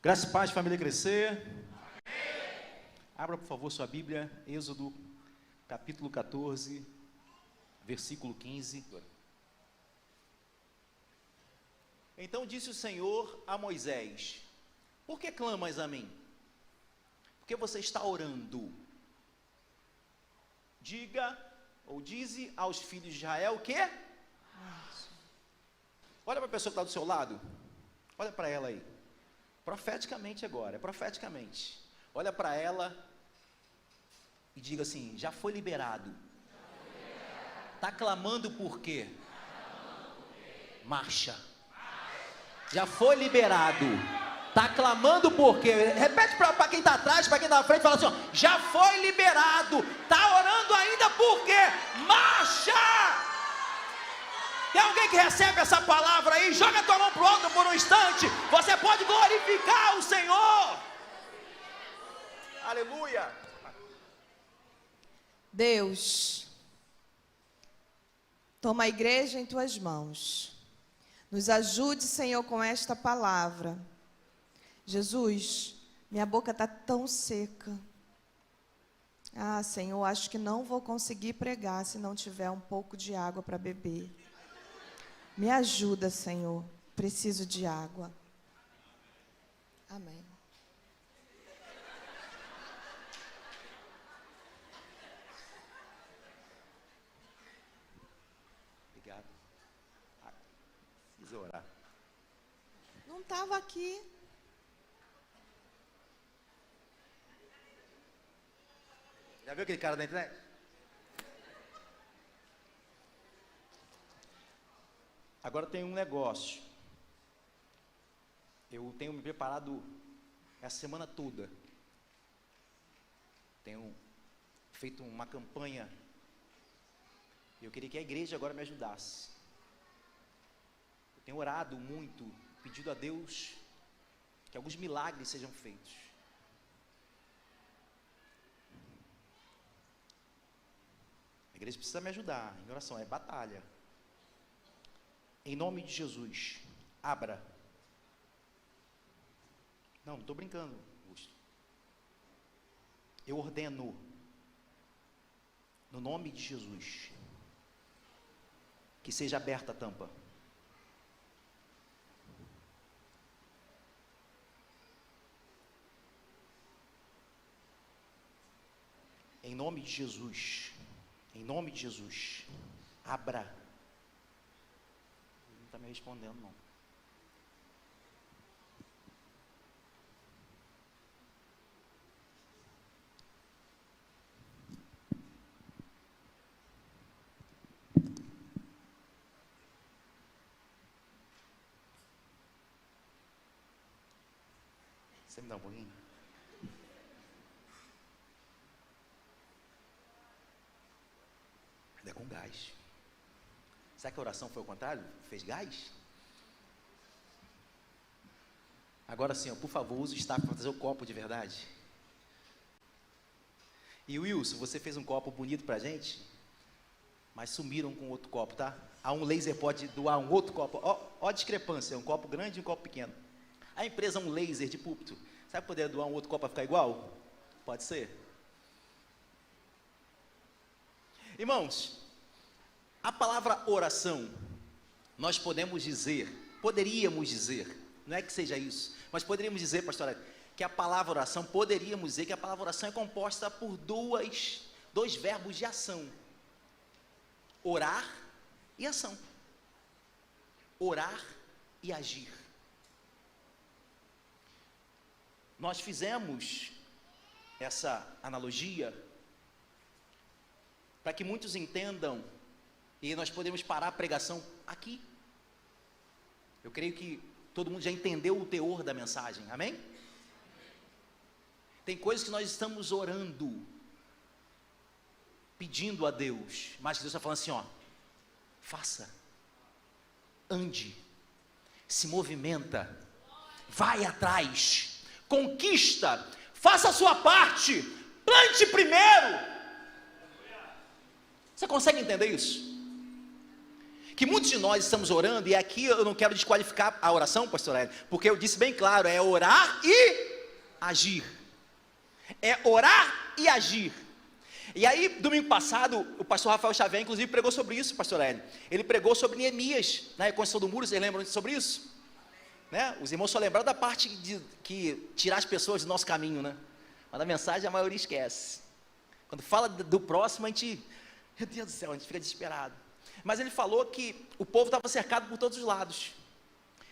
Graça e paz, família Crescer. Amém. Abra, por favor, sua Bíblia, Êxodo, capítulo 14, versículo 15. Então disse o Senhor a Moisés: por que clamas a mim? Porque você está orando. Diga, ou dize aos filhos de Israel o quê? Olha para a pessoa que está do seu lado. Olha para ela aí. Profeticamente agora, profeticamente. Olha para ela e diga assim: já foi liberado. Está clamando por quê? Marcha. Já foi liberado. Está clamando por quê? Repete para quem está atrás, para quem está na frente, fala assim: ó, já foi liberado. Está orando ainda por quê? Marcha! Tem alguém que recebe essa palavra aí? Joga a tua mão para o alto por um instante. Você pode glorificar o Senhor. Aleluia. Deus, toma a igreja em tuas mãos. Nos ajude, Senhor, com esta palavra. Jesus, minha boca está tão seca. Ah, Senhor, acho que não vou conseguir pregar se não tiver um pouco de água para beber. Me ajuda, Senhor. Preciso de água. Amém. Obrigado. Preciso orar. Não estava aqui. Já viu aquele cara da internet? Agora tem um negócio. Eu tenho me preparado essa semana toda. Tenho feito uma campanha. Eu queria que a igreja agora me ajudasse. Eu tenho orado muito, pedido a Deus que alguns milagres sejam feitos. A igreja precisa me ajudar em oração, é batalha. Em nome de Jesus, abra. Não estou brincando, Augusto. Eu ordeno, no nome de Jesus, que seja aberta a tampa. Em nome de Jesus, em nome de Jesus, abra. Não está me respondendo, não. Você me dá um pouquinho? É com gás. Será que a oração foi ao contrário? Fez gás? Agora sim, ó, por favor, use o staff para fazer o copo de verdade. E Wilson, você fez um copo bonito pra gente, mas sumiram com outro copo, tá? A Um Laser pode doar um outro copo. Ó a discrepância, um copo grande e um copo pequeno. A empresa Um Laser de púlpito, sabe poder doar um outro copo para ficar igual? Pode ser? Irmãos, a palavra oração, nós poderíamos dizer, não é que seja isso, mas poderíamos dizer, pastor, que a palavra oração, poderíamos dizer que a palavra oração é composta por dois verbos de ação: orar e ação. Orar e agir. Nós fizemos essa analogia para que muitos entendam, e nós podemos parar a pregação aqui. Eu creio que todo mundo já entendeu o teor da mensagem, amém? Tem coisas que nós estamos orando, pedindo a Deus, mas Deus está falando assim, ó: faça, ande, se movimenta, vai atrás, conquista, faça a sua parte, plante primeiro. Você consegue entender isso? que muitos de nós estamos orando, e aqui eu não quero desqualificar a oração, pastor Hélio, porque eu disse bem claro, é orar e agir. É orar e agir. E aí, domingo passado, o pastor Rafael Xavier, inclusive, pregou sobre isso, pastor Hélio. Ele pregou sobre Neemias, na reconstrução do muro, vocês lembram sobre isso? Né? Os irmãos só lembraram da parte de que tirar as pessoas do nosso caminho, né? Mas na mensagem a maioria esquece. Quando fala do próximo, a gente, meu Deus do céu, a gente fica desesperado. Mas ele falou que o povo estava cercado por todos os lados.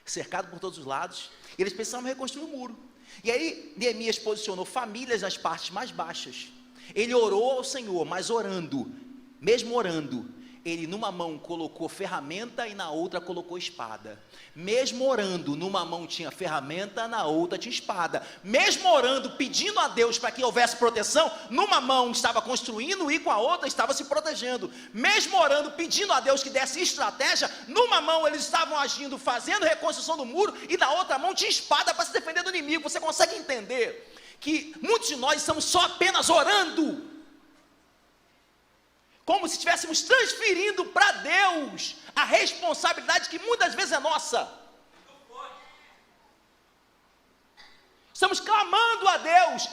Cercado por todos os lados. E eles precisavam reconstruir o muro. E aí, Neemias posicionou famílias nas partes mais baixas. Ele orou ao Senhor, mas orando, mesmo orando, ele numa mão colocou ferramenta e na outra colocou espada. Mesmo orando, numa mão tinha ferramenta, na outra tinha espada. Mesmo orando, pedindo a Deus para que houvesse proteção, numa mão estava construindo e com a outra estava se protegendo. Mesmo orando, pedindo a Deus que desse estratégia, numa mão eles estavam agindo, fazendo reconstrução do muro, e na outra mão tinha espada para se defender do inimigo. Você consegue entender que muitos de nós estamos só apenas orando, como se estivéssemos transferindo para Deus a responsabilidade que muitas vezes é nossa. Estamos clamando a Deus,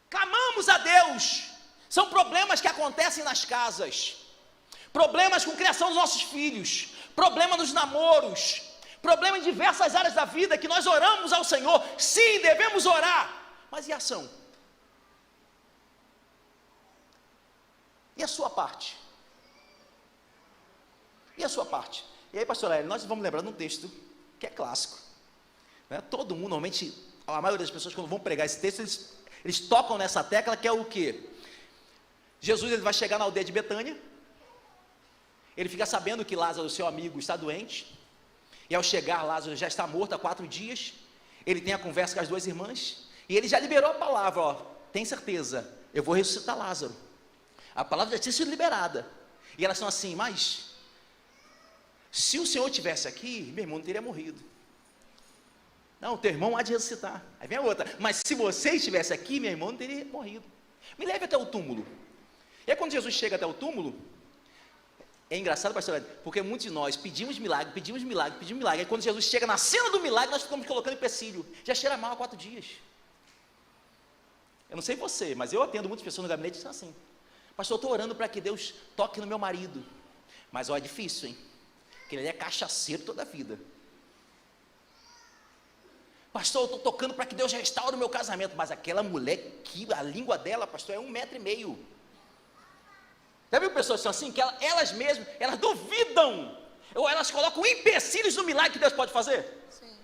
clamamos a Deus. São problemas que acontecem nas casas, problemas com a criação dos nossos filhos, problema nos namoros, problema em diversas áreas da vida que nós oramos ao Senhor. Sim, devemos orar, mas e a ação? E a sua parte? E a sua parte? E aí, pastor Hélio, nós vamos lembrar de um texto que é clássico, né? Todo mundo, normalmente, a maioria das pessoas, quando vão pregar esse texto, eles tocam nessa tecla, que é o quê? Jesus, ele vai chegar na aldeia de Betânia, ele fica sabendo que Lázaro, seu amigo, está doente, e ao chegar, Lázaro já está morto há 4 dias, ele tem a conversa com as 2 irmãs, e ele já liberou a palavra, ó, tem certeza, eu vou ressuscitar Lázaro. A palavra já tinha sido liberada. E elas estão assim, mas se o Senhor estivesse aqui, meu irmão não teria morrido. Não, teu irmão há de ressuscitar. Aí vem a outra, mas se você estivesse aqui, meu irmão não teria morrido. Me leve até o túmulo. E aí quando Jesus chega até o túmulo, é engraçado, pastor, porque muitos de nós pedimos milagre, pedimos milagre, pedimos milagre. Aí quando Jesus chega na cena do milagre, nós ficamos colocando empecilho. Já cheira mal há 4 dias. Eu não sei você, mas eu atendo muitas pessoas no gabinete e são assim. Pastor, eu estou orando para que Deus toque no meu marido. Mas ó, é difícil, hein? Porque ele é cachaceiro toda a vida. Pastor, eu estou tocando para que Deus restaure o meu casamento. Mas aquela mulher, que a língua dela, pastor, é 1,5 metro. Já viu pessoas que são assim? Que elas mesmas, elas duvidam. Ou elas colocam empecilhos no milagre que Deus pode fazer. Sim.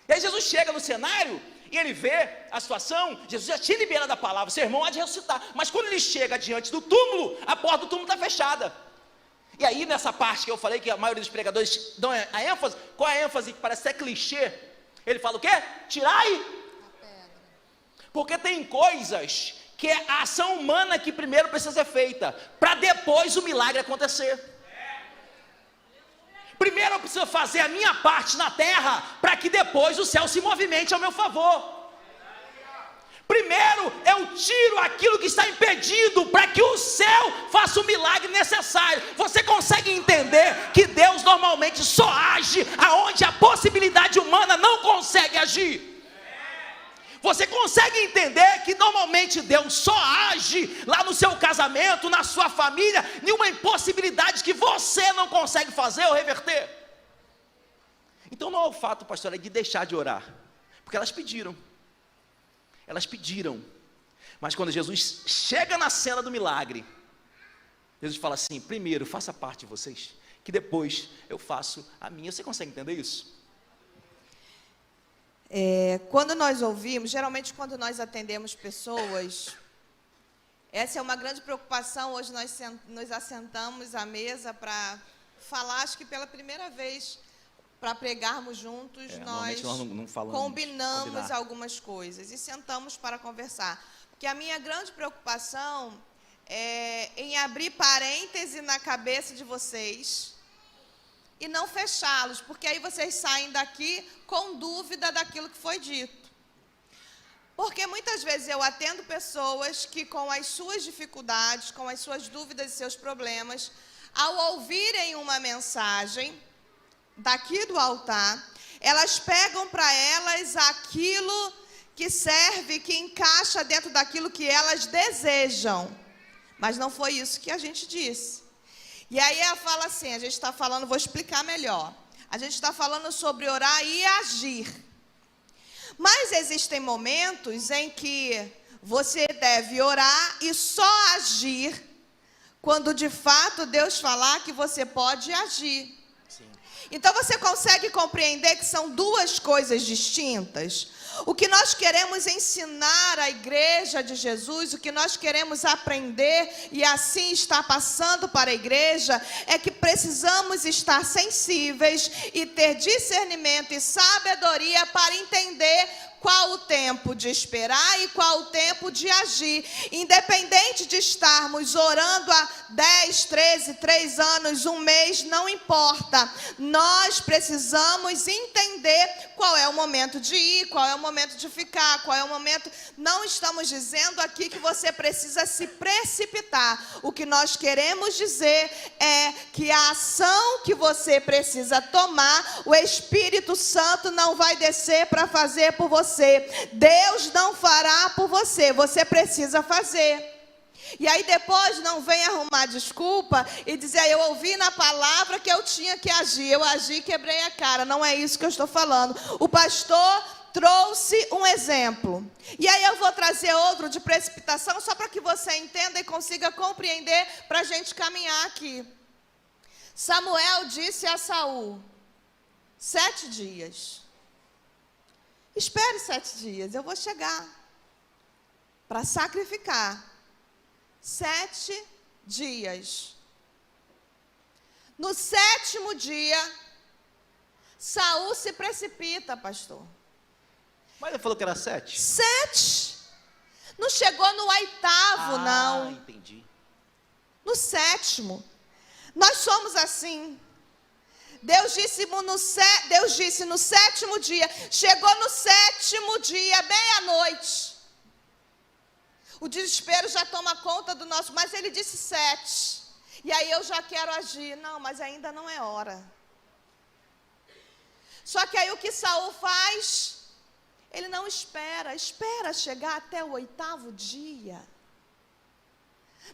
E aí Jesus chega no cenário e ele vê a situação. Jesus já tinha liberado a palavra, seu irmão há de ressuscitar. Mas quando ele chega diante do túmulo, a porta do túmulo está fechada. E aí nessa parte que eu falei, que a maioria dos pregadores dão a ênfase, qual é a ênfase que parece ser clichê? Ele fala o quê? Tirai a pedra. Porque tem coisas que é a ação humana que primeiro precisa ser feita, para depois o milagre acontecer. Primeiro eu preciso fazer a minha parte na terra, para que depois o céu se movimente ao meu favor. Primeiro eu tiro aquilo que está impedido, para que o céu faça o milagre necessário. Você consegue entender que Deus normalmente só age aonde a possibilidade humana não consegue agir? Você consegue entender que normalmente Deus só age lá no seu casamento, na sua família, em uma impossibilidade que você não consegue fazer ou reverter? Então não é o fato, pastor, é de deixar de orar, porque elas pediram. Elas pediram. Mas quando Jesus chega na cena do milagre, Jesus fala assim: primeiro faça parte de vocês, que depois eu faço a minha. Você consegue entender isso? Quando nós ouvimos, geralmente quando nós atendemos pessoas, essa é uma grande preocupação. Hoje nós nos assentamos à mesa para falar, acho que pela primeira vez, para pregarmos juntos, nós não combinamos algumas coisas e sentamos para conversar. Porque a minha grande preocupação é em abrir parêntese na cabeça de vocês e não fechá-los, porque aí vocês saem daqui com dúvida daquilo que foi dito. Porque muitas vezes eu atendo pessoas que, com as suas dificuldades, com as suas dúvidas e seus problemas, ao ouvirem uma mensagem daqui do altar, elas pegam para elas aquilo que serve, que encaixa dentro daquilo que elas desejam. Mas não foi isso que a gente disse. E aí ela fala assim, a gente está falando, vou explicar melhor. A gente está falando sobre orar e agir. Mas existem momentos em que você deve orar e só agir quando de fato Deus falar que você pode agir. Sim. Então você consegue compreender que são duas coisas distintas? O que nós queremos ensinar à igreja de Jesus, o que nós queremos aprender e assim está passando para a igreja, é que precisamos estar sensíveis e ter discernimento e sabedoria para entender qual o tempo de esperar e qual o tempo de agir. Independente de estarmos orando há 10, 13, 3 anos, um mês, não importa. Nós precisamos entender qual é o momento de ir, qual é o momento de ficar, qual é o momento... Não estamos dizendo aqui que você precisa se precipitar. O que nós queremos dizer é que a ação que você precisa tomar, o Espírito Santo não vai descer para fazer por você. Deus não fará por você, você precisa fazer. E aí depois não vem arrumar desculpa e dizer, eu ouvi na palavra que eu tinha que agir, eu agi e quebrei a cara. Não é isso que eu estou falando. O pastor trouxe um exemplo. E aí eu vou trazer outro de precipitação, só para que você entenda e consiga compreender para a gente caminhar aqui. Samuel disse a Saul, 7 dias. Espere 7 dias, eu vou chegar para sacrificar. 7 dias. No 7º dia, Saul se precipita, pastor. Mas ele falou que era 7? 7. Não chegou no 8º, não. Entendi. No 7º. Nós somos assim. Deus disse no 7º dia. Chegou no 7º dia, meia-noite. O desespero já toma conta do nosso... Mas ele disse 7. E aí eu já quero agir. Não, mas ainda não é hora. Só que aí o que Saul faz? Ele não espera. Espera chegar até o 8º dia.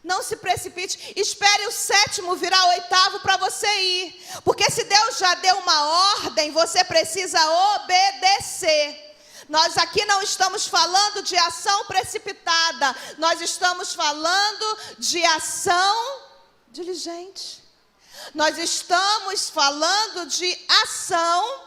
Não se precipite, espere o 7º virar o 8º para você ir. Porque se Deus já deu uma ordem, você precisa obedecer. Nós aqui não estamos falando de ação precipitada. Nós estamos falando de ação diligente. Nós estamos falando de ação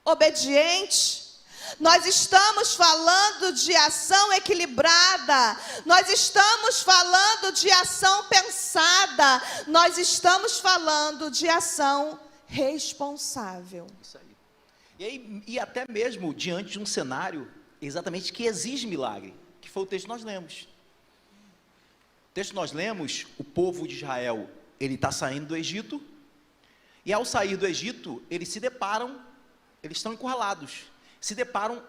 obediente. Nós estamos falando de ação equilibrada. Nós estamos falando de ação pensada. Nós estamos falando de ação responsável. Isso aí. E até mesmo diante de um cenário exatamente que exige milagre, que foi o texto que nós lemos. O texto que nós lemos, o povo de Israel, ele está saindo do Egito, e ao sair do Egito, eles se deparam, eles estão encurralados, se deparam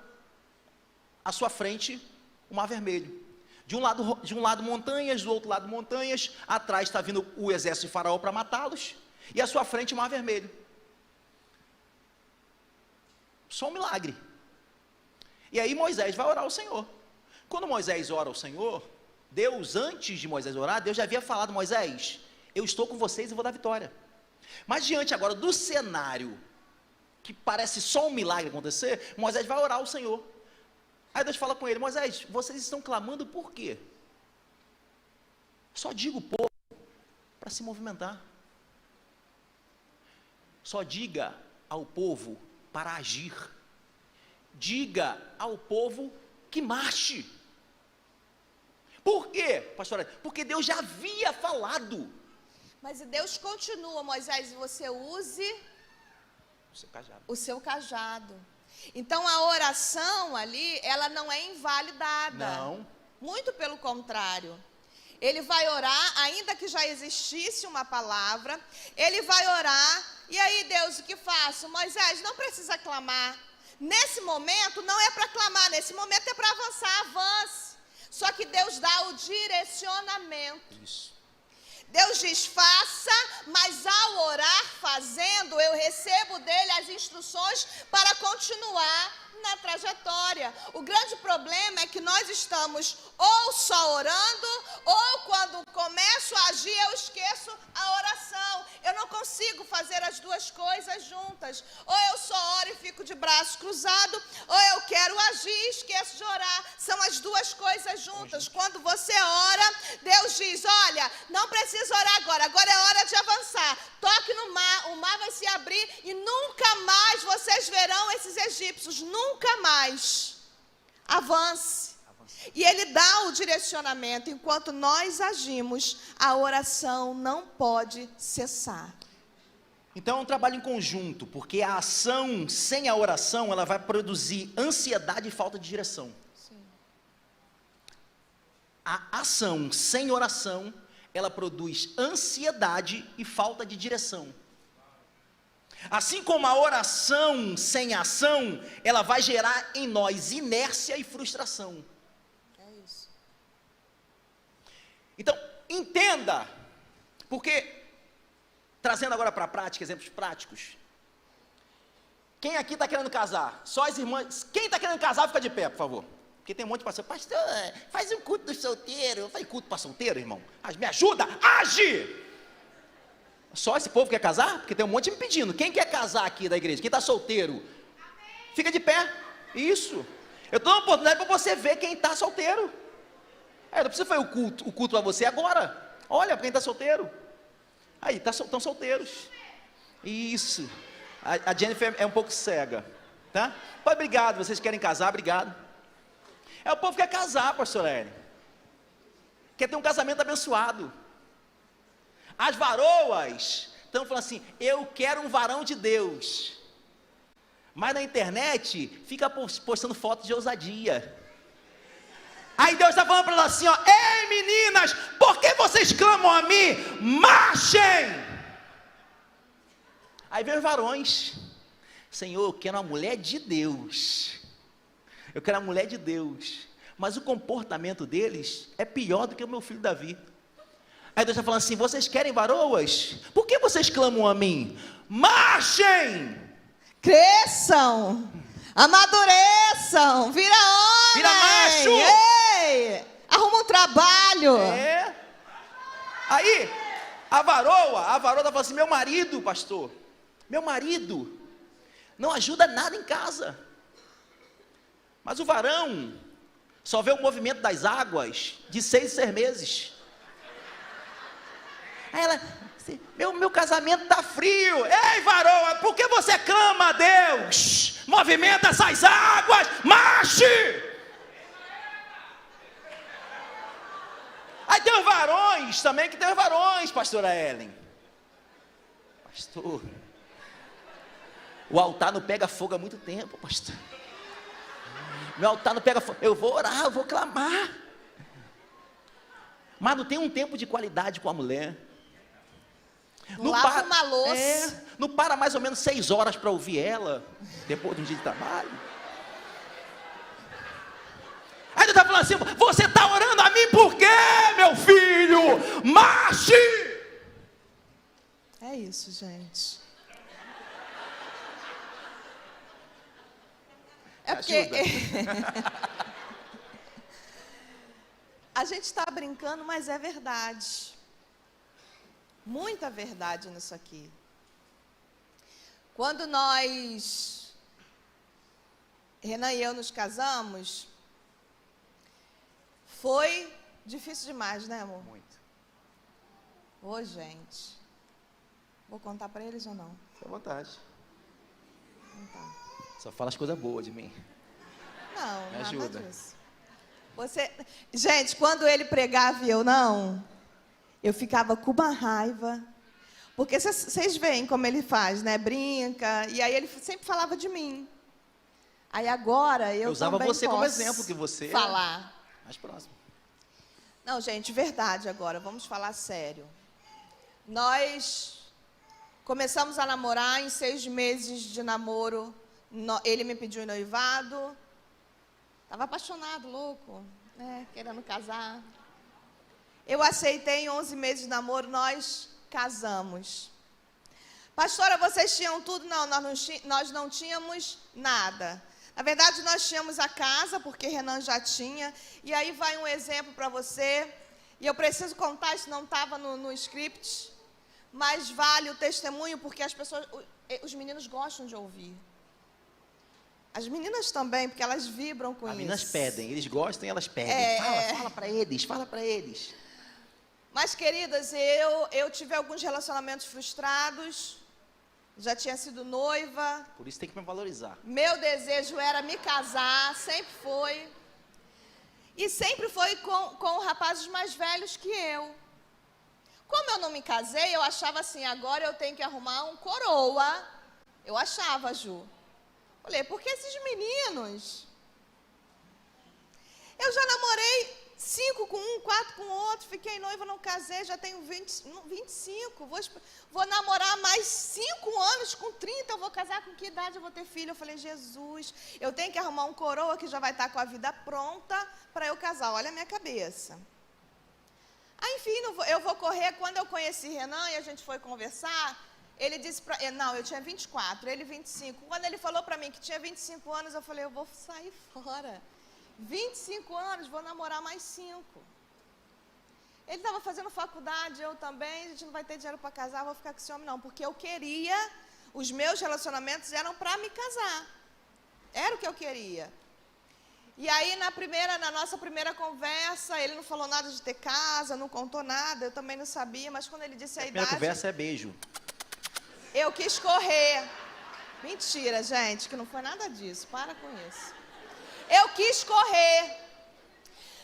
à sua frente o Mar Vermelho. De um lado montanhas, do outro lado montanhas, atrás está vindo o exército de Faraó para matá-los, e à sua frente o Mar Vermelho. Só um milagre. E aí Moisés vai orar ao Senhor. Quando Moisés ora ao Senhor, Deus, antes de Moisés orar, Deus já havia falado: Moisés, eu estou com vocês e vou dar vitória. Mas diante agora do cenário, que parece só um milagre acontecer, Moisés vai orar ao Senhor. Aí Deus fala com ele: Moisés, vocês estão clamando por quê? Só diga o povo para se movimentar. Só diga ao povo para agir. Diga ao povo que marche. Por quê, pastora? Porque Deus já havia falado. Mas Deus continua: Moisés, você use o seu cajado. Então a oração ali, ela não é invalidada. Não. Muito pelo contrário. Ele vai orar, ainda que já existisse uma palavra, ele vai orar, e aí Deus, o que faço? Moisés, não precisa clamar. Nesse momento não é para clamar, nesse momento é para avançar, avance. Só que Deus dá o direcionamento. Isso. Deus diz, faça, mas ao orar fazendo, eu recebo dele as instruções para continuar na trajetória. O grande problema é que nós estamos ou só orando, ou quando começo a agir, eu esqueço a oração. Eu não consigo fazer as duas coisas juntas. Ou eu só oro e fico de braço cruzado, ou eu quero agir e esqueço de orar. São as duas coisas juntas. Quando você ora, Deus diz, olha, não precisa orar agora é hora de avançar. Toque no mar, o mar vai se abrir e nunca mais vocês verão esses egípcios, nunca mais. Avance. E ele dá o direcionamento. Enquanto nós agimos, a oração não pode cessar. Então é um trabalho em conjunto, porque a ação sem a oração, ela vai produzir ansiedade e falta de direção. Sim. A ação sem oração, ela produz ansiedade e falta de direção. Assim como a oração sem ação, ela vai gerar em nós inércia e frustração. É isso. Então, entenda, porque, trazendo agora para a prática, exemplos práticos. Quem aqui está querendo casar? Só as irmãs. Quem está querendo casar, fica de pé, por favor. Porque tem um monte de pastor, faz um culto do solteiro. Faz culto para solteiro, irmão? Me ajuda, age! Só esse povo quer casar? Porque tem um monte me pedindo. Quem quer casar aqui da igreja? Quem está solteiro? Fica de pé. Isso. Eu estou dando oportunidade para você ver quem está solteiro. Não precisa fazer o culto para você agora. Olha para quem está solteiro. Aí, estão solteiros. Isso. A Jennifer é um pouco cega. Tá? Pai, obrigado. Vocês querem casar? Obrigado. O povo quer casar, pastor Hélio. Quer ter um casamento abençoado. As varoas estão falando assim, eu quero um varão de Deus. Mas na internet, fica postando fotos de ousadia. Aí Deus está falando para elas assim, ei meninas, por que vocês clamam a mim? Marchem! Aí vem os varões. Senhor, eu quero uma mulher de Deus. Eu quero a mulher de Deus. Mas o comportamento deles é pior do que o meu filho Davi. Aí Deus está falando assim, vocês querem varoas? Por que vocês clamam a mim? Marchem! Cresçam! Amadureçam! Vira homem! Vira macho! Ei! Arruma um trabalho! Aí, a varoa está falando assim, meu marido, pastor, meu marido não ajuda nada em casa. Mas o varão só vê o movimento das águas de 6 meses. Aí ela, meu casamento está frio. Ei, varoa, por que você clama a Deus? Movimenta essas águas, marche! Aí tem os varões também, que tem os varões, pastora Ellen. Pastor, o altar não pega fogo há muito tempo, pastor. Meu altar não pega fogo. Eu vou orar, eu vou clamar. Mas não tem um tempo de qualidade com a mulher. Não lava uma louça. Não para mais ou menos 6 horas para ouvir ela, depois de um dia de trabalho. Aí Deus está falando assim, você está orando a mim por quê, meu filho? Marche! É isso, gente. É porque a gente está brincando, mas é verdade. Muita verdade nisso aqui. Quando nós, Renan e eu nos casamos, foi difícil demais, né, amor? Muito. Ô, gente. Vou contar para eles ou não? Fique à vontade. Não tá. Só fala as coisas boas de mim. Não, Me nada ajuda. disso. Gente, quando ele pregava e eu não, eu ficava com uma raiva. Porque vocês veem como ele faz, né? Brinca. E aí ele sempre falava de mim. Aí agora eu usava também você posso como exemplo, que você falar. Mais próximo. Não, gente, verdade agora. Vamos falar sério. Nós começamos a namorar em 6 meses de namoro. Ele me pediu em noivado. Estava apaixonado, louco, né? Querendo casar. Eu aceitei, em 11 meses de namoro, nós casamos. Pastora, vocês tinham tudo? Não, nós não tínhamos nada. Na verdade, nós tínhamos a casa, porque Renan já tinha. E aí vai um exemplo para você. E eu preciso contar, isso não estava no script. Mas vale o testemunho, porque as pessoas, os meninos gostam de ouvir. As meninas também, porque elas vibram com isso. As meninas pedem, eles gostam e elas pedem. Fala para eles, fala para eles. Mas, queridas, eu tive alguns relacionamentos frustrados. Já tinha sido noiva. Por isso tem que me valorizar. Meu desejo era me casar, sempre foi. E sempre foi com rapazes mais velhos que eu. Como eu não me casei, eu achava assim, agora eu tenho que arrumar um coroa. Eu achava, Ju. Falei, porque esses meninos... Eu já namorei 5 com um, 4 com outro, fiquei noiva, não casei, já tenho 25. Vou namorar mais 5 anos, com 30 eu vou casar, com que idade eu vou ter filho? Eu falei, Jesus, eu tenho que arrumar um coroa que já vai estar com a vida pronta para eu casar. Olha a minha cabeça. Aí, enfim, eu vou correr. Quando eu conheci Renan e a gente foi conversar, ele disse para... Não, eu tinha 24, ele 25. Quando ele falou para mim que tinha 25 anos, eu falei, eu vou sair fora. 25 anos, vou namorar mais 5. Ele estava fazendo faculdade, eu também, a gente não vai ter dinheiro para casar, vou ficar com esse homem não, porque eu queria, os meus relacionamentos eram para me casar. Era o que eu queria. E aí, na nossa primeira conversa, ele não falou nada de ter casa, não contou nada, eu também não sabia, mas quando ele disse a idade... Primeira conversa é beijo. Eu quis correr. Mentira, gente, que não foi nada disso, para com isso. Eu quis correr.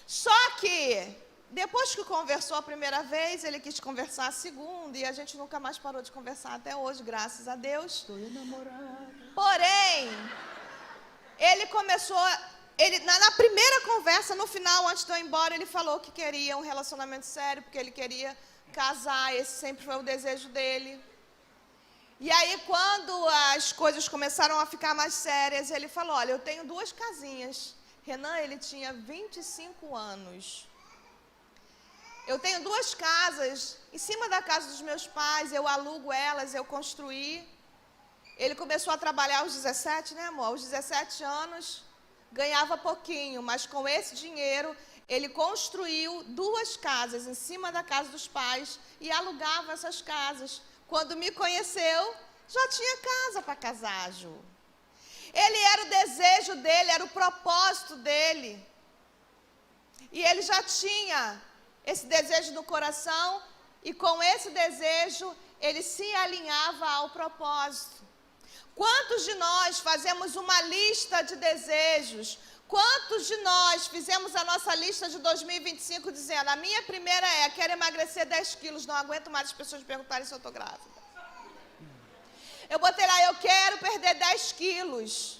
Só que, depois que conversou a primeira vez, ele quis conversar a segunda, e a gente nunca mais parou de conversar até hoje, graças a Deus. Estou enamorado. Porém, ele começou... na primeira conversa, no final, antes de eu ir embora, ele falou que queria um relacionamento sério, porque ele queria casar, esse sempre foi o desejo dele. E aí, quando as coisas começaram a ficar mais sérias, ele falou, olha, eu tenho 2 casinhas. Renan, ele tinha 25 anos. Eu tenho 2 casas, em cima da casa dos meus pais, eu alugo elas, eu construí. Ele começou a trabalhar aos 17, né, amor? Aos 17 anos, ganhava pouquinho, mas com esse dinheiro, ele construiu 2 casas em cima da casa dos pais e alugava essas casas. Quando me conheceu, já tinha casa para casar, Ju. Ele era o desejo dele, era o propósito dele. E ele já tinha esse desejo no coração, e com esse desejo, ele se alinhava ao propósito. Quantos de nós fazemos uma lista de desejos? Quantos de nós fizemos a nossa lista de 2025 dizendo, a minha primeira é, quero emagrecer 10 quilos, não aguento mais as pessoas me perguntarem se eu estou grávida. Eu botei lá, eu quero perder 10 quilos.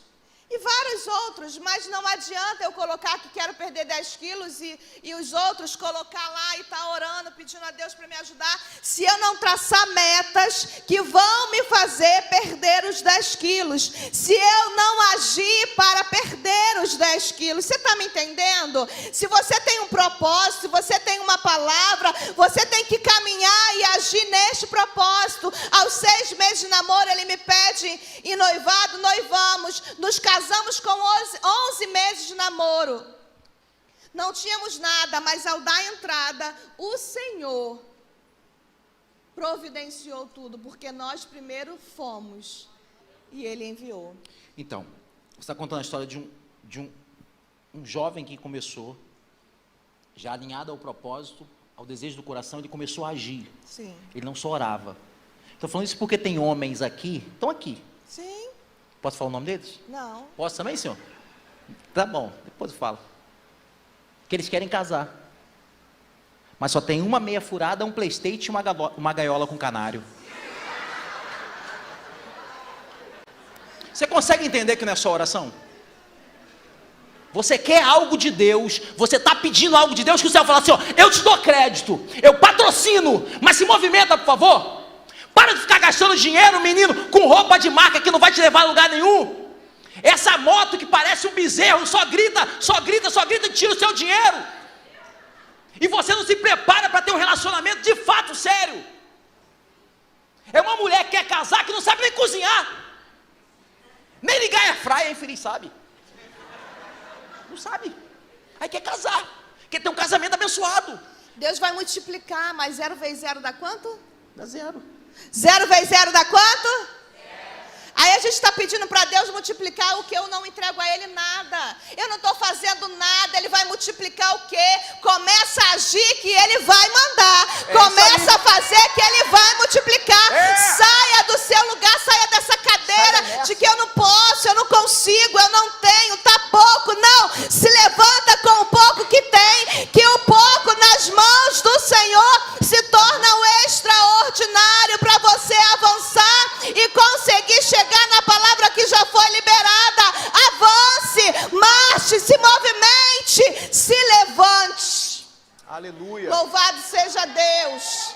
E vários outros, mas não adianta eu colocar que quero perder 10 quilos e os outros colocar lá e estar orando, pedindo a Deus para me ajudar, se eu não traçar metas que vão me fazer perder os 10 quilos, se eu não agir para perder os 10 quilos. Você está me entendendo? Se você tem um propósito, se você tem uma palavra, você tem que caminhar e agir neste propósito. Aos 6 meses de namoro, ele me pede em noivado, noivamos, nos casamos com 11 meses de namoro. Não tínhamos nada, mas ao dar entrada, o Senhor providenciou tudo, porque nós primeiro fomos e Ele enviou. Então, você está contando a história de um jovem que começou, já alinhado ao propósito, ao desejo do coração, ele começou a agir. Sim. Ele não só orava. Estou falando isso porque tem homens aqui, estão aqui. Sim. Posso falar o nome deles? Não. Posso também, senhor? Tá bom, depois eu falo. Que eles querem casar. Mas só tem uma meia furada, um PlayStation e uma gaiola com canário. Você consegue entender que não é só oração? Você quer algo de Deus, você está pedindo algo de Deus que o céu fala assim, ó, eu te dou crédito, eu patrocino, mas se movimenta, por favor. Para de ficar gastando dinheiro, menino, com roupa de marca que não vai te levar a lugar nenhum. Essa moto que parece um bezerro, só grita e tira o seu dinheiro. e você não se prepara para ter um relacionamento de fato sério. É uma mulher que quer casar que não sabe nem cozinhar, nem ligar airfryer, infeliz, sabe? Não sabe. Aí quer casar, quer ter um casamento abençoado. Deus vai multiplicar, mas 0 vezes 0 dá quanto? Dá 0. 0 vezes 0 dá quanto? Aí a gente está pedindo para Deus multiplicar o que eu não entrego a Ele nada. Eu não estou fazendo nada, Ele vai multiplicar o quê? Começa a agir que Ele vai mandar. Começa a fazer que Ele vai multiplicar. Saia do seu lugar, saia dessa cadeira de que eu não posso, eu não consigo, eu não tenho, tá pouco. Não, se levanta com o pouco que tem, que o pouco nas mãos do Senhor se torna o extraordinário para você avançar e conseguir chegar na palavra que já foi liberada. Avance, marche, se movimente, se levante. Aleluia. Louvado seja Deus.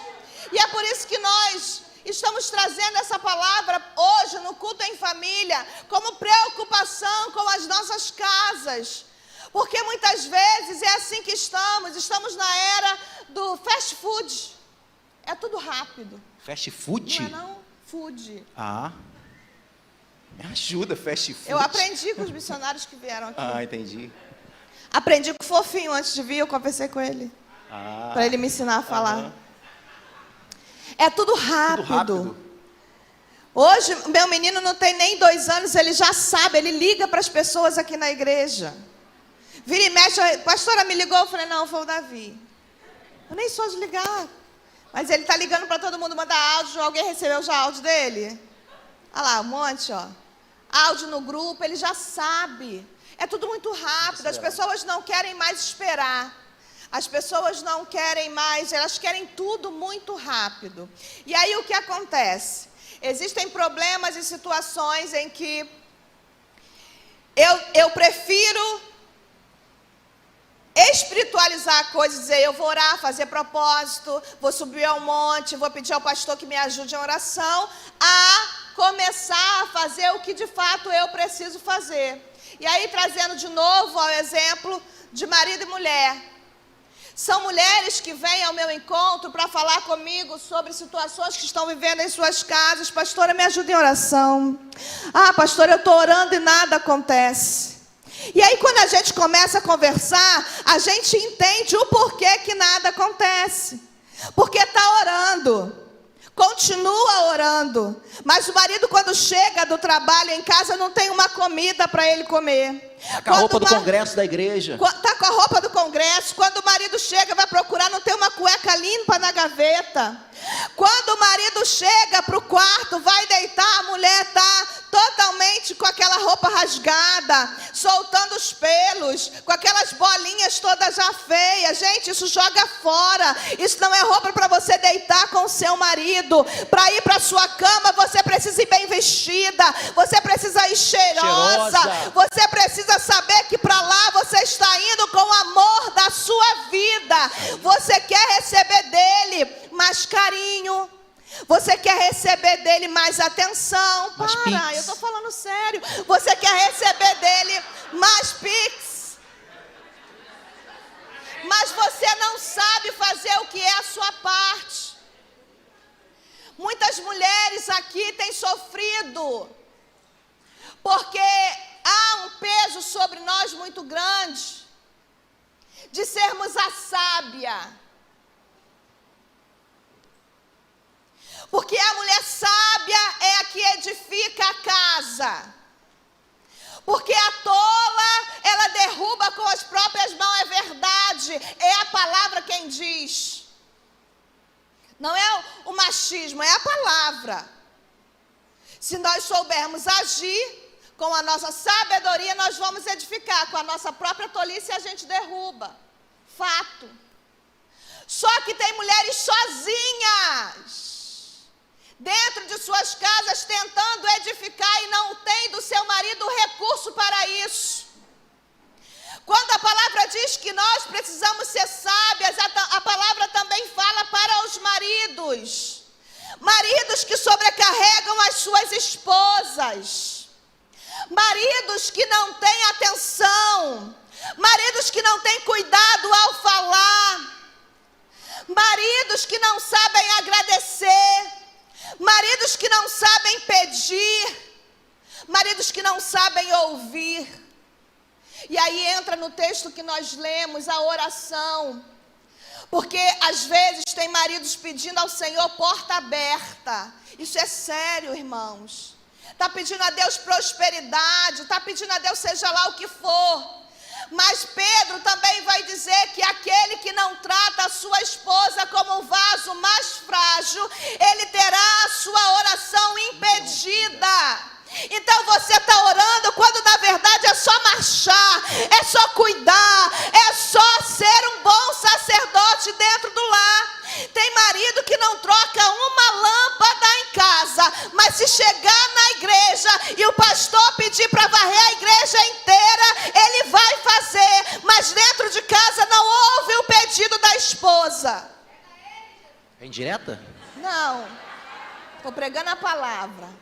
E é por isso que nós estamos trazendo essa palavra hoje no culto em família, como preocupação com as nossas casas. Porque muitas vezes é assim que estamos na era do fast food. É tudo rápido. Fast food? Não é não? Food. Ah, me ajuda, fast food. Eu aprendi com os missionários que vieram aqui. Ah, entendi. Aprendi com o Fofinho antes de vir, eu conversei com ele. Para ele me ensinar a falar. É tudo rápido. Tudo rápido. Hoje, meu menino não tem nem 2 anos, ele já sabe, ele liga para as pessoas aqui na igreja. Vira e mexe, a pastora me ligou, eu falei, não, foi o Davi. Eu nem sou de ligar. Mas ele está ligando para todo mundo, manda áudio, alguém recebeu já áudio dele? Olha lá, um monte, ó. Áudio no grupo, ele já sabe. É tudo muito rápido, as pessoas não querem mais esperar. As pessoas não querem mais, elas querem tudo muito rápido. E aí o que acontece? Existem problemas e situações em que eu prefiro espiritualizar a coisa, dizer, eu vou orar, fazer propósito, vou subir ao monte, vou pedir ao pastor que me ajude em oração, a começar a fazer o que de fato eu preciso fazer. E aí, trazendo de novo ao exemplo de marido e mulher. São mulheres que vêm ao meu encontro para falar comigo sobre situações que estão vivendo em suas casas. Pastora, me ajuda em oração. Ah, pastora, eu estou orando e nada acontece. E aí, quando a gente começa a conversar, a gente entende o porquê que nada acontece. Porque está orando. Continua orando, mas o marido quando chega do trabalho em casa não tem uma comida para ele comer. Está com a roupa do congresso da igreja. Está com a roupa do congresso. Quando o marido chega, vai procurar, não tem uma cueca limpa na gaveta. Quando o marido chega para o quarto, vai deitar, a mulher está totalmente com aquela roupa rasgada, soltando os pelos, com aquelas bolinhas todas já feias. Gente, isso joga fora. Isso não é roupa para você deitar com o seu marido. Para ir para a sua cama, você precisa ir bem vestida, você precisa ir cheirosa. Você precisa saber que para lá você está indo com o amor da sua vida. Você quer receber dele mais carinho, você quer receber dele mais atenção. Para, eu estou falando sério. Você quer receber dele mais pix. Mas você não sabe fazer o que é a sua parte. Muitas mulheres aqui têm sofrido, porque há um peso sobre nós muito grande, de sermos a sábia. Porque a mulher sábia é a que edifica a casa. Porque a tola, ela derruba com as próprias mãos, é verdade. É a palavra quem diz. Não é o machismo, é a palavra. Se nós soubermos agir com a nossa sabedoria, nós vamos edificar. Com a nossa própria tolice, a gente derruba. Fato. Só que tem mulheres sozinhas dentro de suas casas, tentando edificar e não tem do seu marido recurso para isso. Quando a palavra diz que nós precisamos ser sábias, a palavra também fala para os maridos. Maridos que sobrecarregam as suas esposas. Maridos que não têm atenção. Maridos que não têm cuidado ao falar. maridos que não sabem agradecer, maridos que não sabem pedir, maridos que não sabem ouvir. E aí entra no texto que nós lemos, a oração. Porque às vezes tem maridos pedindo ao Senhor porta aberta. Isso é sério, irmãos. Está pedindo a Deus prosperidade, está pedindo a Deus seja lá o que for. Mas Pedro também vai dizer que aquele que não trata a sua esposa como um vaso mais frágil, ele terá a sua oração impedida. Então você está orando quando na verdade é só marchar, é só cuidar, é só ser um bom sacerdote dentro do lar. Tem marido que não troca uma lâmpada em casa, mas se chegar na igreja e o pastor pedir para varrer a igreja inteira, ele vai fazer, mas dentro de casa não houve o pedido da esposa. É indireta? Não, estou pregando a palavra.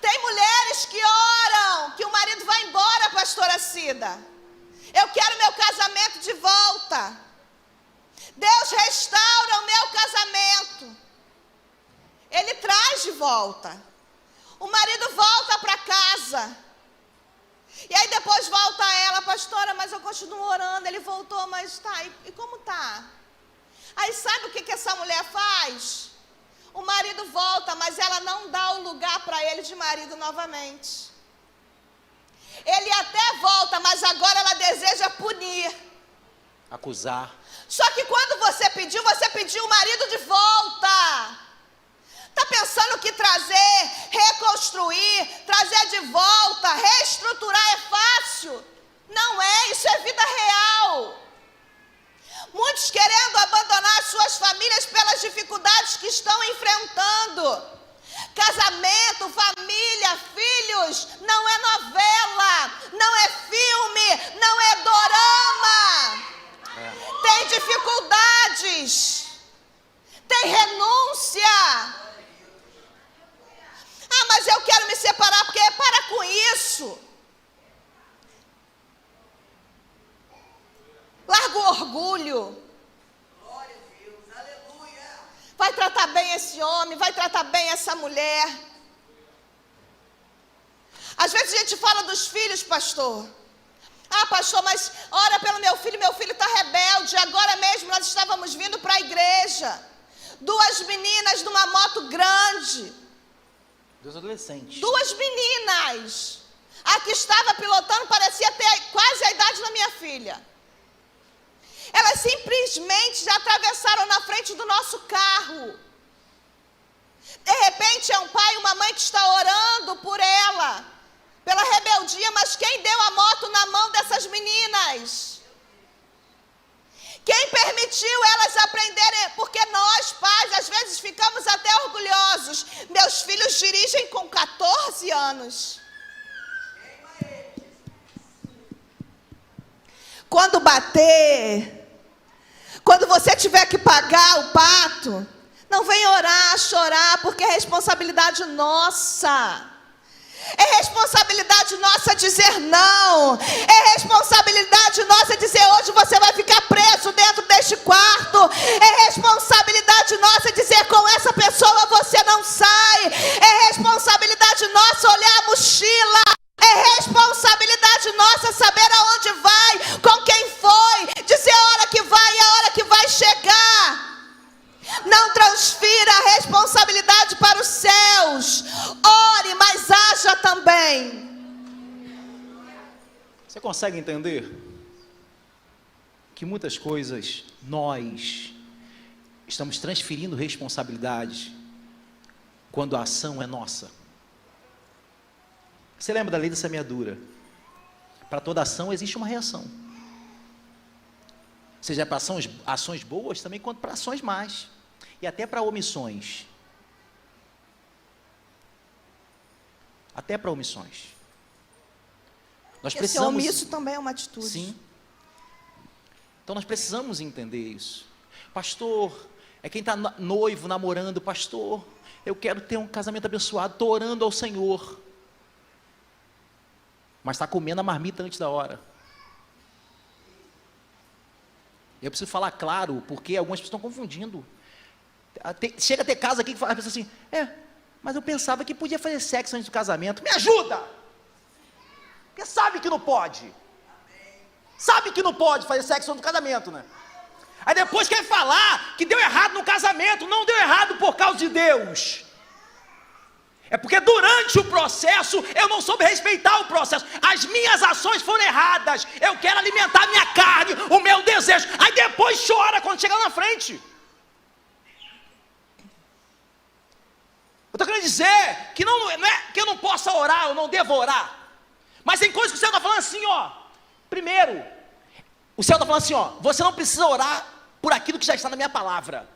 Tem mulheres que oram que o marido vai embora, pastora Cida. Eu quero meu casamento de volta. Deus restaura o meu casamento. Ele traz de volta. O marido volta para casa. E aí depois volta ela, pastora, mas eu continuo orando. Ele voltou, mas tá, e como tá? Aí sabe o que essa mulher faz? O marido volta, mas ela não dá o lugar para ele de marido novamente. Ele até volta, mas agora ela deseja punir. Acusar. Só que quando você pediu o marido de volta. Está pensando que trazer, reconstruir, trazer de volta, reestruturar é fácil? Não é, isso é vida real. Muitos querendo abandonar suas famílias pelas dificuldades que estão enfrentando. Casamento, família, filhos, não é novela, não é filme, não é dorama. Tem dificuldades, tem renúncia. Ah, mas eu quero me separar, porque para com isso. Larga o orgulho. Glória a Deus, aleluia. Vai tratar bem esse homem, vai tratar bem essa mulher. Às vezes a gente fala dos filhos, pastor. Ah, pastor, mas ora pelo meu filho está rebelde. Agora mesmo nós estávamos vindo para a igreja. 2 meninas numa moto grande. 2 adolescentes. 2 meninas. A que estava pilotando parecia ter quase a idade da minha filha. Elas simplesmente já atravessaram na frente do nosso carro. De repente é um pai e uma mãe que está orando por ela, pela rebeldia, mas quem deu a moto na mão dessas meninas? Quem permitiu elas aprenderem? Porque nós, pais, às vezes ficamos até orgulhosos. Meus filhos dirigem com 14 anos. Quando bater, quando você tiver que pagar o pato, não vem orar, chorar, porque é responsabilidade nossa. É responsabilidade nossa dizer não. É responsabilidade nossa dizer hoje você vai ficar preso dentro deste quarto. É responsabilidade nossa dizer com essa pessoa você não sai. É responsabilidade nossa olhar a mochila. É responsabilidade nossa saber aonde vai, com quem foi, dizer a hora que vai e a hora que vai chegar. Não transfira a responsabilidade para os céus. Ore, mas haja também. Você consegue entender que muitas coisas nós estamos transferindo responsabilidade quando a ação é nossa? Você lembra da lei da semeadura? Para toda ação existe uma reação. Seja para ações boas, também quanto para ações más. E até para omissões. Até para omissões. Nós precisamos... Ser omisso também é uma atitude. Sim. Então nós precisamos entender isso. Pastor, é quem está noivo, namorando. Pastor, eu quero ter um casamento abençoado, estou orando ao Senhor. Mas está comendo a marmita antes da hora. Eu preciso falar claro, porque algumas pessoas estão confundindo. Chega a ter casa aqui que fala assim, mas eu pensava que podia fazer sexo antes do casamento. Me ajuda! Porque sabe que não pode. Sabe que não pode fazer sexo antes do casamento, né? Aí depois quer falar que deu errado no casamento. Não deu errado por causa de Deus. É porque durante o processo eu não soube respeitar o processo. As minhas ações foram erradas. Eu quero alimentar a minha carne, o meu desejo. Aí depois chora quando chega na frente. Eu estou querendo dizer que não é que eu não possa orar, eu não devo orar. Mas tem coisas que o céu está falando assim, ó. Primeiro, o céu está falando assim, ó. Você não precisa orar por aquilo que já está na minha palavra.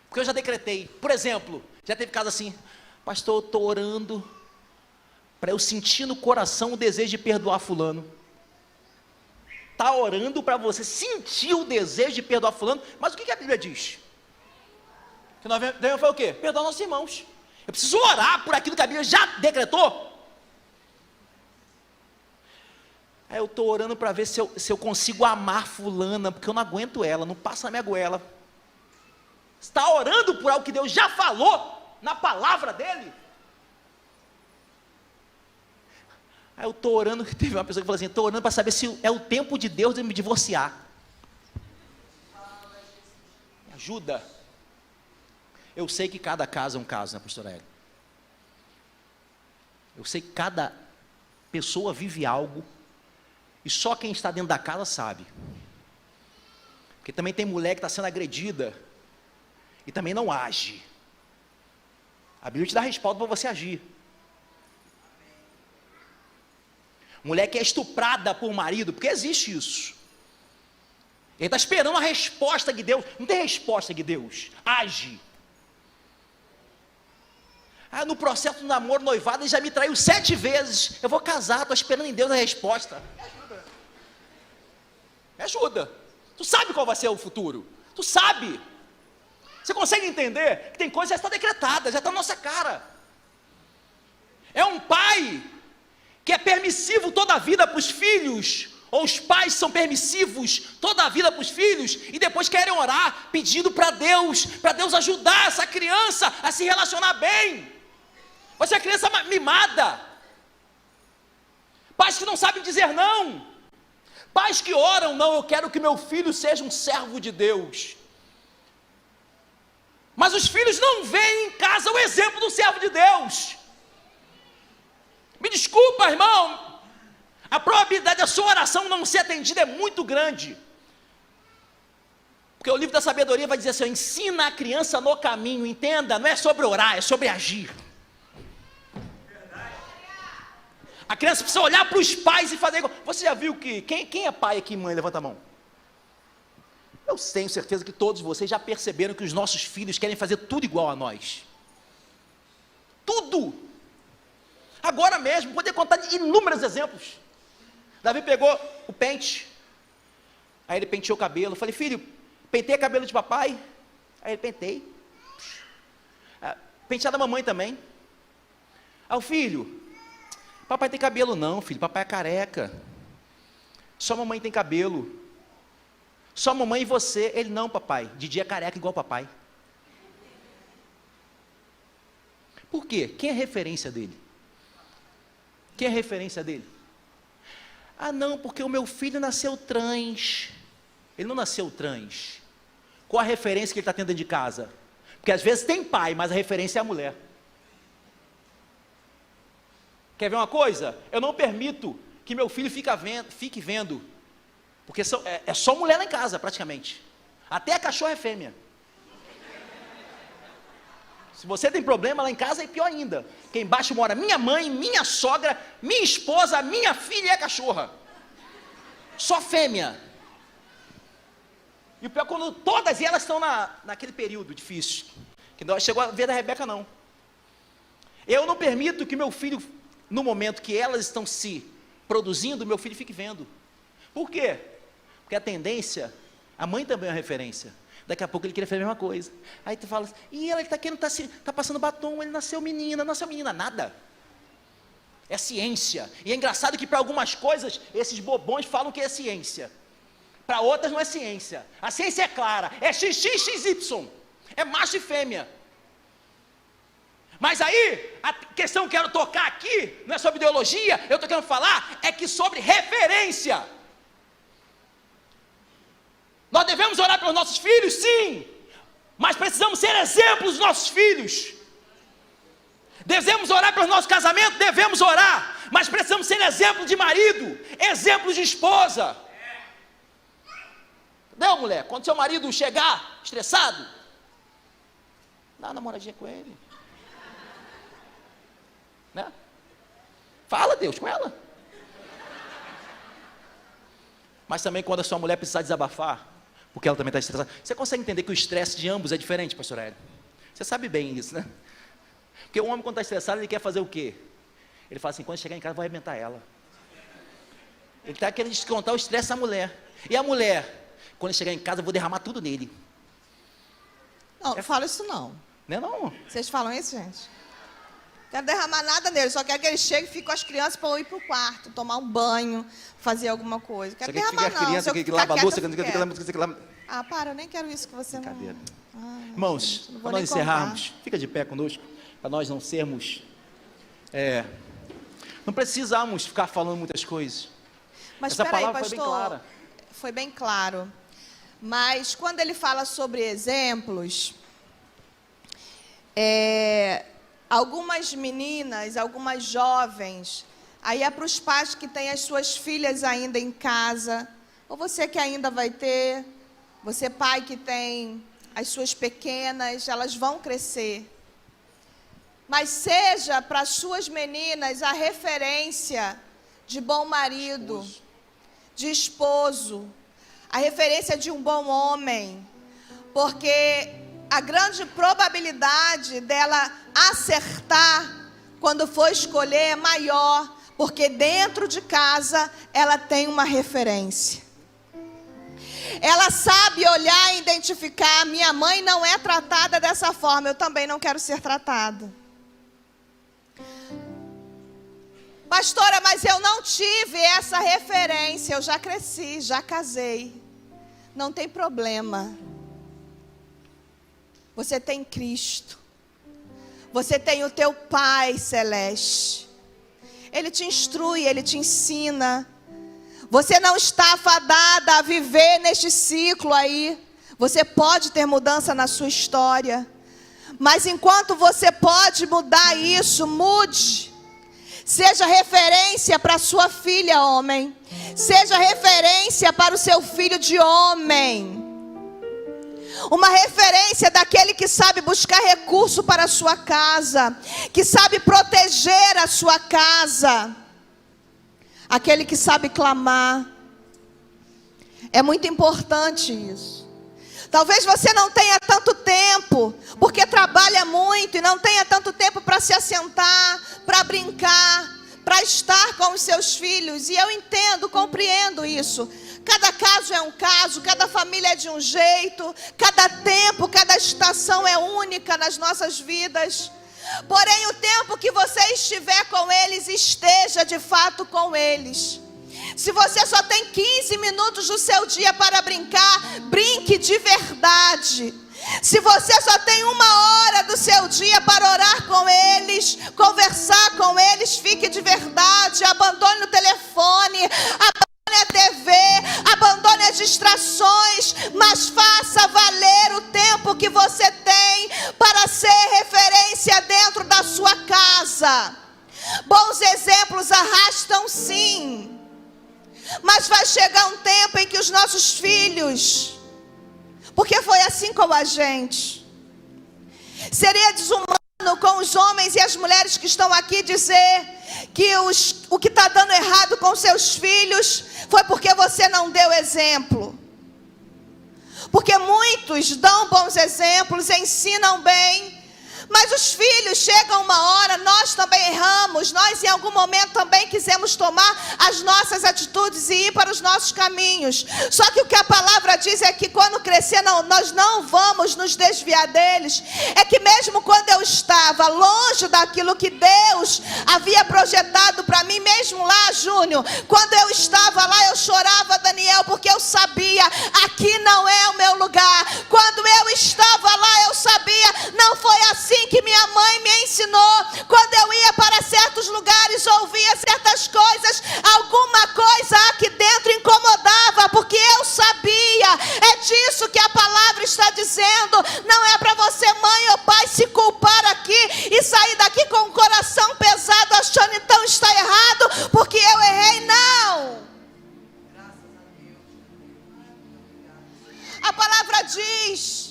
Porque eu já decretei. Por exemplo, já teve caso assim, pastor, eu estou orando para eu sentir no coração o desejo de perdoar fulano. Está orando para você sentir o desejo de perdoar fulano, mas o que a Bíblia diz? Que nós devemos fazer o quê? Perdoar nossos irmãos. Eu preciso orar por aquilo que a Bíblia já decretou. Aí eu estou orando para ver se eu consigo amar fulana, porque eu não aguento ela, não passa na minha goela. Está orando por algo que Deus já falou na palavra dele? Aí eu estou orando, teve uma pessoa que falou assim, estou orando para saber se é o tempo de Deus de me divorciar. Me ajuda. Eu sei que cada caso é um caso, né, pastora Hélio? Eu sei que cada pessoa vive algo, e só quem está dentro da casa sabe. Porque também tem mulher que está sendo agredida, e também não age. A Bíblia te dá respaldo para você agir. Mulher que é estuprada por marido, porque existe isso. Ele está esperando a resposta de Deus. Não tem resposta de Deus. Age. No processo do namoro, noivado, ele já me traiu 7 vezes. Eu vou casar, estou esperando em Deus a resposta. Me ajuda. Me ajuda. Tu sabe qual vai ser o futuro. Tu sabe. Você consegue entender que tem coisa que já está decretada, já está na nossa cara. É um pai que é permissivo toda a vida para os filhos, ou os pais são permissivos toda a vida para os filhos, e depois querem orar, pedindo para Deus ajudar essa criança a se relacionar bem. Você é criança mimada. Pais que não sabem dizer não. Pais que oram, não, eu quero que meu filho seja um servo de Deus. Mas os filhos não veem em casa o exemplo do servo de Deus. Me desculpa, irmão, a probabilidade da sua oração não ser atendida é muito grande. Porque o livro da sabedoria vai dizer assim, ensina a criança no caminho, entenda, não é sobre orar, é sobre agir. A criança precisa olhar para os pais e fazer igual. Você já viu que, quem é pai aqui, mãe? Levanta a mão. Eu tenho certeza que todos vocês já perceberam que os nossos filhos querem fazer tudo igual a nós. Tudo. Agora mesmo, poder contar de inúmeros exemplos. Davi pegou o pente, aí ele penteou o cabelo. Eu falei, filho, pentei o cabelo de papai. Aí ele pentei. Pentear da mamãe também. Aí o filho, papai tem cabelo não, filho, papai é careca. Só mamãe tem cabelo. Só mamãe e você. Ele, não, papai, Didi é careca igual papai. Por quê? Quem é referência dele? Quem é referência dele? Não, porque o meu filho nasceu trans. Ele não nasceu trans. Qual a referência que ele está tendo dentro de casa? Porque às vezes tem pai, mas a referência é a mulher. Quer ver uma coisa? Eu não permito que meu filho fique vendo, porque é só mulher lá em casa, praticamente. Até a cachorra é fêmea. Se você tem problema lá em casa, é pior ainda. Porque embaixo mora minha mãe, minha sogra, minha esposa, minha filha e a cachorra. Só fêmea. E o pior é quando todas elas estão naquele período difícil. Que não chegou a ver da Rebeca, não. Eu não permito que meu filho, no momento que elas estão se produzindo, meu filho fique vendo. Por quê? Porque a tendência, a mãe também é uma referência. Daqui a pouco ele queria fazer a mesma coisa. Aí tu fala assim, e ela está querendo, tá passando batom, ele nasceu menina, nada. É ciência. E é engraçado que para algumas coisas, esses bobões falam que é ciência. Para outras não é ciência. A ciência é clara, é XXXY, é macho e fêmea. Mas aí, a questão que eu quero tocar aqui, não é sobre ideologia, eu estou querendo falar, é que sobre referência. Nós devemos orar pelos nossos filhos, sim, mas precisamos ser exemplos dos nossos filhos. Devemos orar pelos nossos casamentos, devemos orar, mas precisamos ser exemplo de marido, exemplo de esposa. Entendeu, mulher? Quando seu marido chegar estressado, dá uma namoradinha com ele. Né? Fala, Deus, com ela. Mas também quando a sua mulher precisar desabafar, porque ela também está estressada, você consegue entender que o estresse de ambos é diferente, pastor Hélio? Você sabe bem isso, né? Porque o homem quando está estressado, ele quer fazer o quê? Ele fala assim, quando chegar em casa, vou arrebentar ela. Ele está querendo descontar o estresse da mulher. E a mulher, quando chegar em casa, eu vou derramar tudo nele. Não, não fala isso não. Não é não? Vocês falam isso, gente? Quero derramar nada nele, só quero que ele chegue e fique com as crianças para eu ir para o quarto, tomar um banho, fazer alguma coisa. Quero derramar não. Criança, que lava a louça, que lava... Ah, para, eu nem quero isso que você não... Irmãos, gente, para nós encerrarmos, fica de pé conosco, para nós não sermos... não precisamos ficar falando muitas coisas. Mas essa peraí, palavra pastor, foi bem clara. Foi bem claro. Mas quando ele fala sobre exemplos, algumas meninas, algumas jovens, aí é para os pais que têm as suas filhas ainda em casa, ou você que ainda vai ter, você pai que tem as suas pequenas, elas vão crescer. Mas seja para as suas meninas a referência de bom marido, de esposo, a referência de um bom homem, porque a grande probabilidade dela acertar quando for escolher é maior, porque dentro de casa ela tem uma referência. Ela sabe olhar e identificar, minha mãe não é tratada dessa forma, eu também não quero ser tratada. Pastora, mas eu não tive essa referência, eu já cresci, já casei. Não tem problema. Você tem Cristo. Você tem o teu Pai Celeste. Ele te instrui, Ele te ensina. Você não está fadada a viver neste ciclo aí. Você pode ter mudança na sua história. Mas enquanto você pode mudar isso, mude. Seja referência para sua filha, homem. Seja referência para o seu filho de homem. Uma referência daquele que sabe buscar recurso para a sua casa, que sabe proteger a sua casa, aquele que sabe clamar. É muito importante isso. Talvez você não tenha tanto tempo, porque trabalha muito e não tenha tanto tempo para se assentar, para brincar, para estar com os seus filhos. E eu entendo, compreendo isso. Cada caso é um caso, cada família é de um jeito, cada tempo, cada estação é única nas nossas vidas. Porém, o tempo que você estiver com eles, esteja de fato com eles. Se você só tem 15 minutos do seu dia para brincar, brinque de verdade. Se você só tem 1 hora do seu dia para orar com eles, conversar com eles, fique de verdade. Abandone o telefone, abandone a TV, abandone as distrações, mas faça valer o tempo que você tem para ser referência dentro da sua casa. Bons exemplos arrastam sim. Mas vai chegar um tempo em que os nossos filhos, porque foi assim com a gente, seria desumano com os homens e as mulheres que estão aqui dizer que o que está dando errado com seus filhos foi porque você não deu exemplo. Porque muitos dão bons exemplos, ensinam bem, Mas os filhos, chegam uma hora, nós também erramos, nós em algum momento também quisemos tomar as nossas atitudes e ir para os nossos caminhos. Só que o que a palavra diz é que quando crescer, nós não vamos nos desviar deles. É que mesmo quando eu estava longe daquilo que Deus havia projetado para mim, mesmo lá, Júnior, quando eu estava lá, eu chorava, Daniel, porque eu sabia, aqui não é o meu lugar. Quando eu estava lá, eu sabia, não foi assim que minha mãe me ensinou. Quando eu ia para certos lugares, ouvia certas coisas, alguma coisa aqui dentro incomodava, porque eu sabia. É disso que a palavra está dizendo. Não é para você, mãe ou pai, se culpar aqui e sair daqui com o coração pesado, achando então está errado, porque eu errei. Não. A palavra diz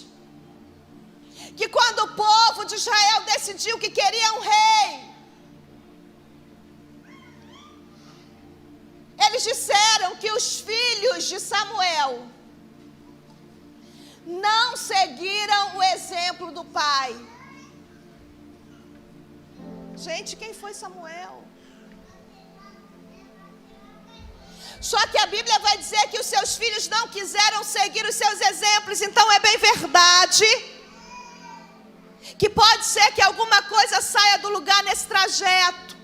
que quando o povo de Israel decidiu que queria um rei, eles disseram que os filhos de Samuel não seguiram o exemplo do pai. Gente, quem foi Samuel? Só que a Bíblia vai dizer que os seus filhos não quiseram seguir os seus exemplos. Então é bem verdade que pode ser que alguma coisa saia do lugar nesse trajeto.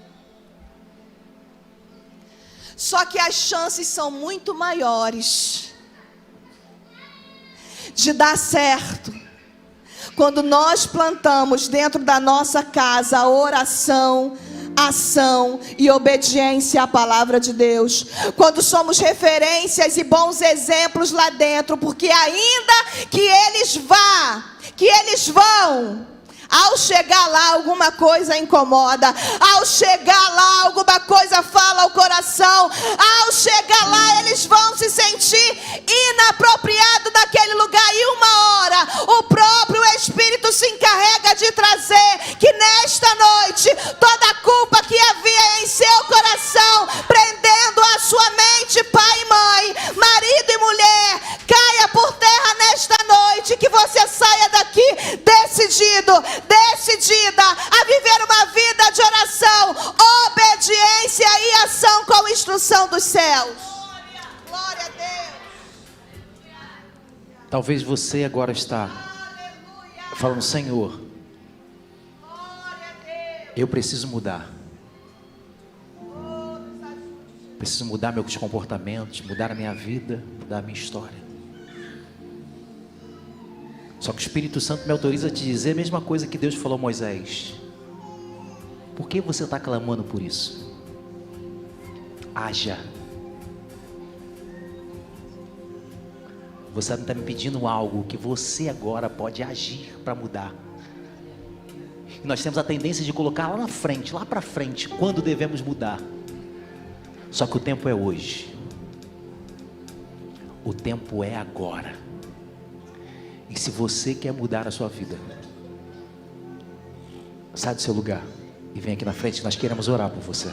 Só que as chances são muito maiores de dar certo quando nós plantamos dentro da nossa casa a oração, ação e obediência à palavra de Deus. Quando somos referências e bons exemplos lá dentro, porque ainda que eles vão, ao chegar lá alguma coisa incomoda, ao chegar lá alguma coisa fala ao coração, ao chegar lá eles vão se sentir inapropriados daquele lugar, e uma hora o próprio Espírito se encarrega de trazer que nesta noite toda a culpa que havia em seu coração, prendendo a sua mente, pai e mãe, marido e mulher, caia por terra nesta noite, que você saia daqui decidida a viver uma vida de oração, obediência e ação com instrução dos céus. Glória a Deus. Talvez você agora está falando: Senhor, eu preciso mudar. Preciso mudar meus comportamentos, mudar a minha vida, mudar a minha história. Só que o Espírito Santo me autoriza a te dizer a mesma coisa que Deus falou a Moisés. Por que você está clamando por isso? Haja. Você está me pedindo algo que você agora pode agir para mudar. E nós temos a tendência de colocar lá na frente, lá para frente, quando devemos mudar. Só que o tempo é hoje. O tempo é agora. E se você quer mudar a sua vida, sai do seu lugar e vem aqui na frente, nós queremos orar por você.